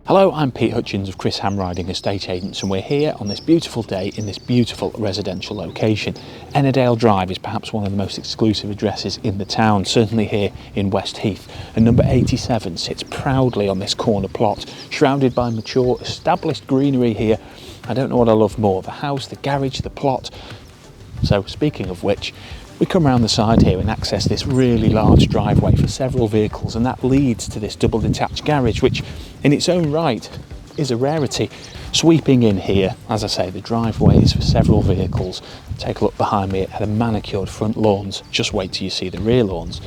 Hello, I'm Pete Hutchins of Chris Ham Riding Estate Agents, and we're here on this beautiful day in this beautiful residential location. Ennerdale Drive is perhaps one of the most exclusive addresses in the town, certainly here in West Heath, and number 87 sits proudly on this corner plot, shrouded by mature, established greenery here. I don't know what I love more, the house, the garage, the plot. So speaking of which, we come around the side here and access this really large driveway for several vehicles, and that leads to this double detached garage, which in its own right is a rarity. Sweeping in here, as I say, the driveway is for several vehicles. Take a look behind me at the manicured front lawns. Just wait till you see the rear lawns.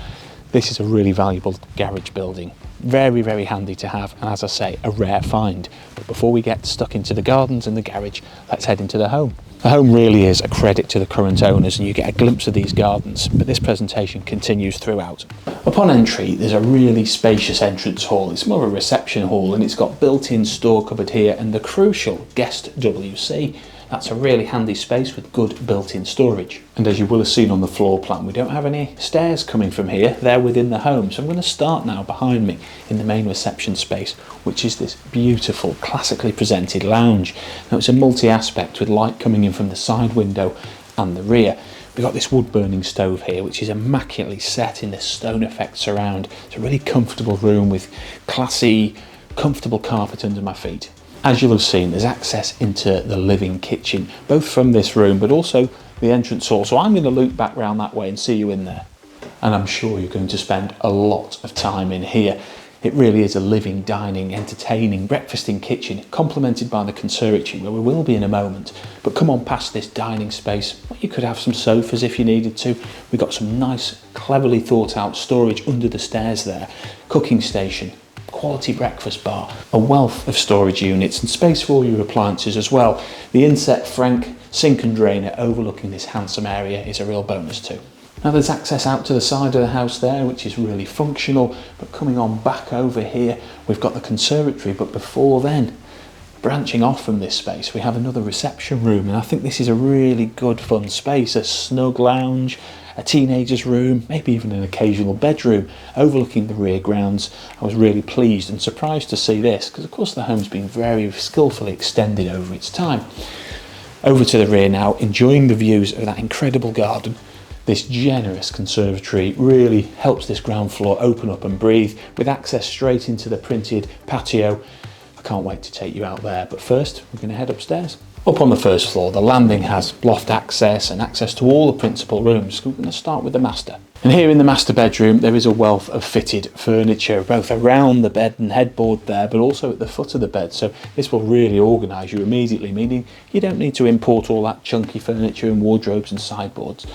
This is a really valuable garage building. Very, very handy to have, and as I say, a rare find. But before we get stuck into the gardens and the garage, let's head into the home. The home really is a credit to the current owners, and you get a glimpse of these gardens, but this presentation continues throughout. Upon entry, there's a really spacious entrance hall. It's more of a reception hall, and it's got built-in store cupboard here and the crucial guest WC. That's a really handy space with good built-in storage. And as you will have seen on the floor plan, we don't have any stairs coming from here. They're within the home. So I'm going to start now behind me in the main reception space, which is this beautiful, classically presented lounge. Now it's a multi-aspect with light coming in from the side window and the rear. We've got this wood-burning stove here, which is immaculately set in this stone effect surround. It's a really comfortable room with classy, comfortable carpet under my feet. As you'll have seen, there's access into the living kitchen, both from this room but also the entrance hall. So I'm going to loop back round that way and see you in there. And I'm sure you're going to spend a lot of time in here. It really is a living, dining, entertaining, breakfasting kitchen, complemented by the conservatory, where we will be in a moment. But come on past this dining space. You could have some sofas if you needed to. We've got some nice, cleverly thought out storage under the stairs there. Cooking station. Quality breakfast bar, a wealth of storage units and space for all your appliances as well. The inset frank sink and drainer overlooking this handsome area is a real bonus too. Now there's access out to the side of the house there, which is really functional, but coming on back over here we've got the conservatory, but before then, branching off from this space, we have another reception room, and I think this is a really good fun space, a snug lounge, a teenager's room, maybe even an occasional bedroom overlooking the rear grounds. I was really pleased and surprised to see this, because of course the home's been very skillfully extended over its time. Over to the rear now, enjoying the views of that incredible garden. This generous conservatory really helps this ground floor open up and breathe, with access straight into the printed patio. I can't wait to take you out there, but first we're going to head upstairs. Up on the first floor, the landing has loft access and access to all the principal rooms. So we're going to start with the master. And here in the master bedroom, there is a wealth of fitted furniture, both around the bed and headboard there, but also at the foot of the bed. So this will really organise you immediately, meaning you don't need to import all that chunky furniture and wardrobes and sideboards.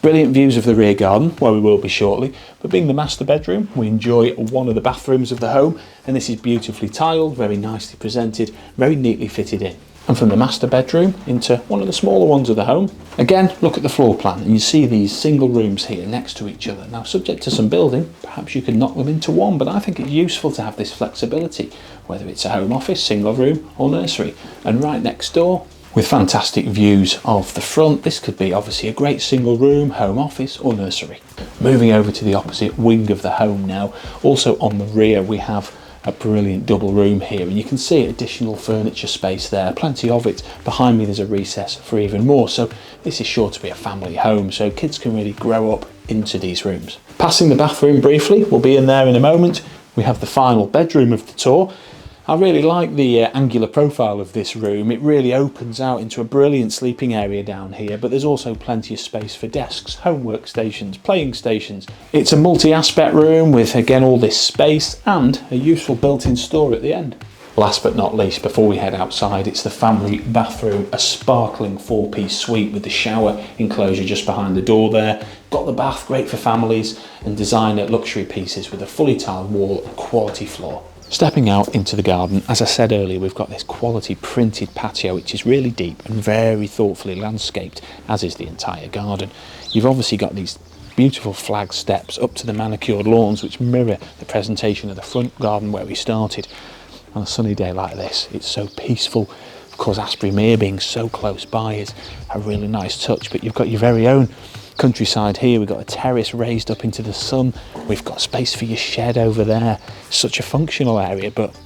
Brilliant views of the rear garden, where we will be shortly, but being the master bedroom, we enjoy one of the bathrooms of the home, and this is beautifully tiled, very nicely presented, very neatly fitted in. And from the master bedroom into one of the smaller ones of the home. Again, look at the floor plan and you see these single rooms here next to each other. Now, subject to some building, perhaps you can knock them into one, but I think it's useful to have this flexibility, whether it's a home office, single room or nursery. And right next door, with fantastic views of the front, this could be obviously a great single room, home office or nursery. Moving over to the opposite wing of the home now, also on the rear we have a brilliant double room here, and you can see additional furniture space there, plenty of it. Behind me there's a recess for even more, so this is sure to be a family home, so kids can really grow up into these rooms. Passing the bathroom briefly, we'll be in there in a moment. We have the final bedroom of the tour. I really like the angular profile of this room. It really opens out into a brilliant sleeping area down here, but there's also plenty of space for desks, home workstations, playing stations. It's a multi-aspect room with, again, all this space and a useful built-in store at the end. Last but not least, before we head outside, it's the family bathroom, a sparkling 4-piece suite with the shower enclosure just behind the door there. Got the bath, great for families, and designer luxury pieces with a fully tiled wall and quality floor. Stepping out into the garden, as I said earlier, we've got this quality printed patio which is really deep and very thoughtfully landscaped, as is the entire garden. You've obviously got these beautiful flag steps up to the manicured lawns which mirror the presentation of the front garden where we started. On a sunny day like this, it's so peaceful. Of course, Asbury Mere being so close by is a really nice touch, but you've got your very own countryside here. We've got a terrace raised up into the sun. We've got space for your shed over there. Such a functional area, but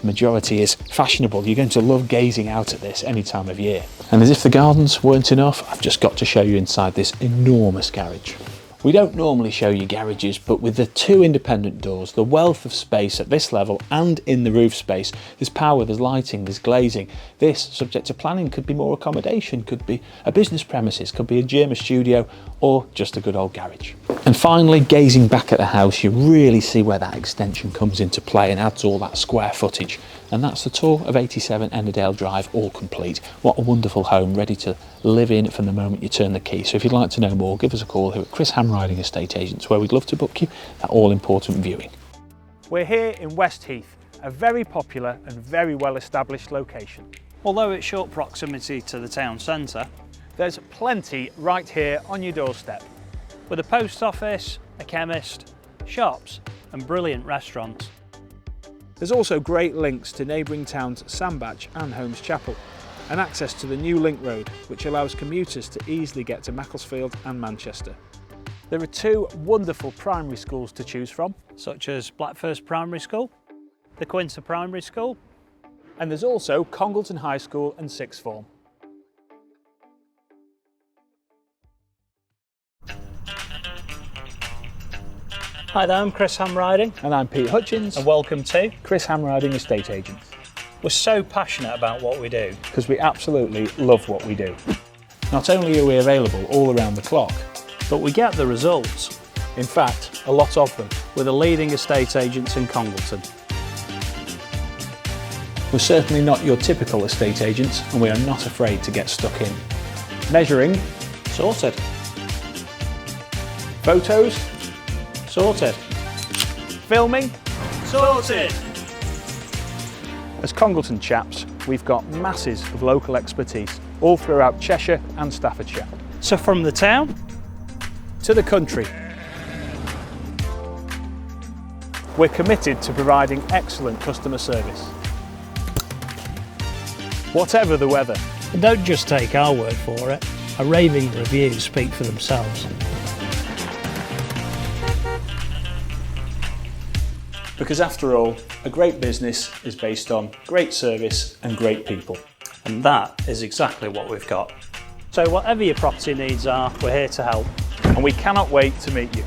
majority is fashionable. You're going to love gazing out at this any time of year. And as if the gardens weren't enough, I've just got to show you inside this enormous garage. We don't normally show you garages, but with the 2 independent doors, the wealth of space at this level and in the roof space, there's power, there's lighting, there's glazing. This, subject to planning, could be more accommodation, could be a business premises, could be a gym, a studio, or just a good old garage. And finally, gazing back at the house, you really see where that extension comes into play and adds all that square footage. And that's the tour of 87 Ennerdale Drive, all complete. What a wonderful home, ready to live in from the moment you turn the key. So if you'd like to know more, give us a call here at Chris Hamriding Estate Agents, where we'd love to book you that all-important viewing. We're here in West Heath, a very popular and very well-established location. Although it's short proximity to the town centre, There's plenty right here on your doorstep. with a post office, a chemist, shops and brilliant restaurants. There's also great links to neighbouring towns Sandbach and Holmes Chapel, and access to the new link road, which allows commuters to easily get to Macclesfield and Manchester. There are 2 wonderful primary schools to choose from, Such as Blackfirst Primary School, the Quinta Primary School. and there's also Congleton High School and Sixth Form. Hi there, I'm Chris Hamriding And I'm Pete Hutchins, and welcome to. Chris Hamriding Estate Agents, We're so passionate about what we do. because we absolutely love what we do. Not only are we available all around the clock, But we get the results. in fact, a lot of them. We're the leading estate agents in Congleton. We're certainly not your typical estate agents, and we are not afraid to get stuck in. Measuring, Sorted. photos, Sorted. filming. Sorted. As Congleton chaps, we've got masses of local expertise all throughout Cheshire and Staffordshire. So from the town, To the country. We're committed to providing excellent customer service. Whatever the weather. and don't just take our word for it. A raving reviews speak for themselves. Because after all, a great business is based on great service and great people. And that is exactly what we've got. So whatever your property needs are, we're here to help. And we cannot wait to meet you.